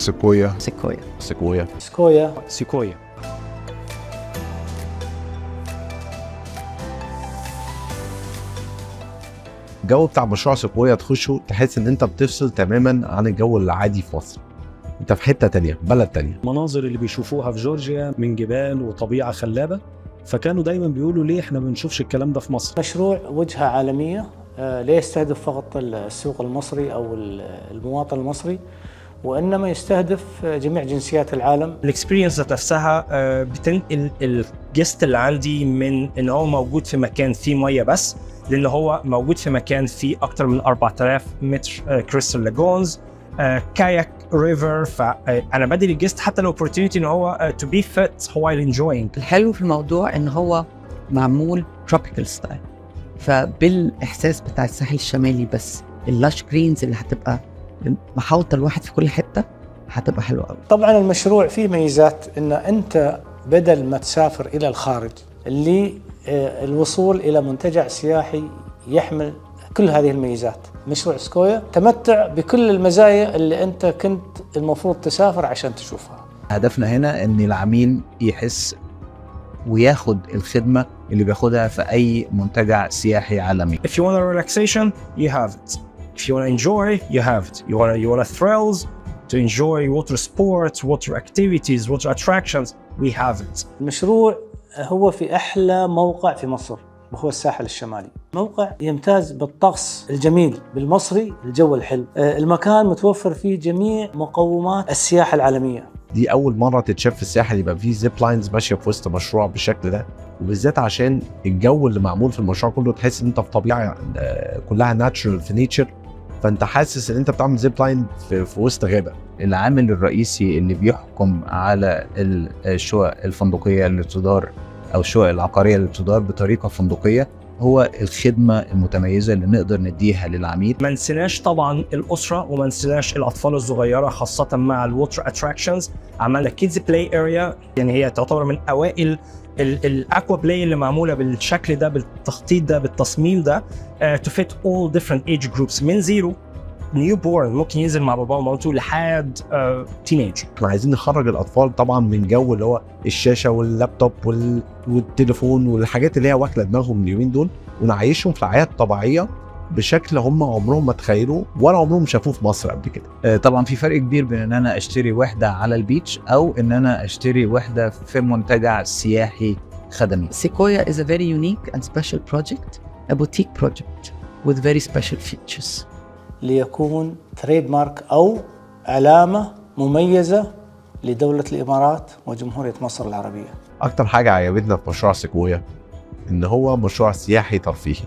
سيكويا سيكويا سيكويا سكويا سيكويا. الجو بتاع مشروع سيكويا تخشه تحس ان انت بتفصل تماما عن الجو العادي في مصر. انت في حتة تانية، بلد تانية. المناظر اللي بيشوفوها في جورجيا من جبال وطبيعة خلابة، فكانوا دايما بيقولوا ليه احنا ما بنشوفش الكلام ده في مصر. مشروع وجهة عالمية لا يستهدف فقط السوق المصري أو المواطن المصري، وإنما يستهدف جميع جنسيات العالم. الاكسبيرينس ذات نفسها بتنقل الجست اللي عندي من ان هو موجود في مكان فيه ميه بس، لان هو موجود في مكان فيه اكتر من 4000 متر كريستال لاجونز، كاياك ريفر. فانا بدي الجست حتى لو opportunity ان هو to be fit while enjoying. الحلو في الموضوع ان هو معمول tropical ستايل، فبالاحساس بتاع الساحل الشمالي، بس اللاش جرينز اللي هتبقى محاوطه الواحد في كل حته هتبقى حلوه قوي. طبعا المشروع فيه ميزات، ان انت بدل ما تسافر الى الخارج الوصول الى منتجع سياحي يحمل كل هذه الميزات. مشروع سكويا تمتع بكل المزايا اللي انت كنت المفروض تسافر عشان تشوفها. هدفنا هنا ان العميل يحس وياخد الخدمة اللي بياخدها في اي منتجع سياحي عالمي. If you want a relaxation, you have it. If you want to enjoy, you have it. You want thrills to enjoy water sports, water activities, water attractions, we have it. المشروع هو في أحلى موقع في مصر، وهو الساحل الشمالي. موقع يمتاز بالطقس الجميل، بالمصري الجو الحلو. المكان متوفر فيه جميع مقومات السياحة العالمية. دي أول مرة تتشاف في الساحل يبقى فيه زيب لاينز ماشية في وسط مشروع بالشكل ده، وبالذات عشان الجو اللي معمول في المشروع كله تحس إن أنت في طبيعة كلها ناتشرال في نيتشر، فأنت حاسس إن أنت بتعمل زيب لاين في وسط غابة. العامل الرئيسي اللي بيحكم على الشقق الفندقية اللي بتدار أو الشقق العقارية اللي بتدار بطريقة فندقية هو الخدمة المتميزة اللي نقدر نديها للعميل. ما نسيناش طبعا الأسرة وما نسيناش الأطفال الصغيرة، خاصة مع الووتر اتراكشنز. عملنا كيدز بلاي اريا، يعني هي تعتبر من أوائل الاكوا بلاي اللي معمولة بالشكل ده، بالتخطيط ده، بالتصميم ده، to fit all different age groups من زيرو نيو بورن ممكن ينزل مع باباه ومامته لحد تينيج. احنا عايزين نخرج الاطفال طبعا من جو اللي هو الشاشه واللابتوب والتليفون والحاجات اللي هي واكله دماغهم اليومين دول، ونعيشهم في الحياه الطبيعيه بشكل هم عمرهم ما تخيلوا ولا عمرهم شافوه في مصر قبل كده. طبعا في فرق كبير بين ان انا اشتري وحده على البيتش او ان انا اشتري وحده في منتجع سياحي خدمي. Sequoia is a very unique and special project, a boutique project with very special features. ليكون تريد مارك أو علامة مميزة لدولة الإمارات وجمهورية مصر العربية. اكتر حاجه عجبتنا في مشروع سيكويا ان هو مشروع سياحي ترفيهي،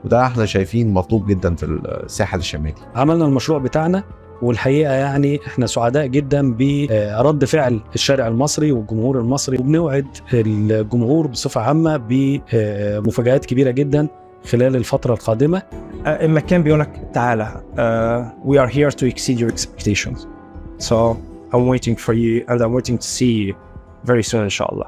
وده احنا شايفين مطلوب جدا في الساحل الشمالي. عملنا المشروع بتاعنا، والحقيقة يعني احنا سعداء جدا برد فعل الشارع المصري والجمهور المصري، وبنوعد الجمهور بصفة عامة بمفاجآت كبيرة جدا خلال الفترة القادمة. المكان بيقولك تعالى we are here to exceed your expectations, so I'm waiting for you and I'm waiting to see you very soon إن شاء الله.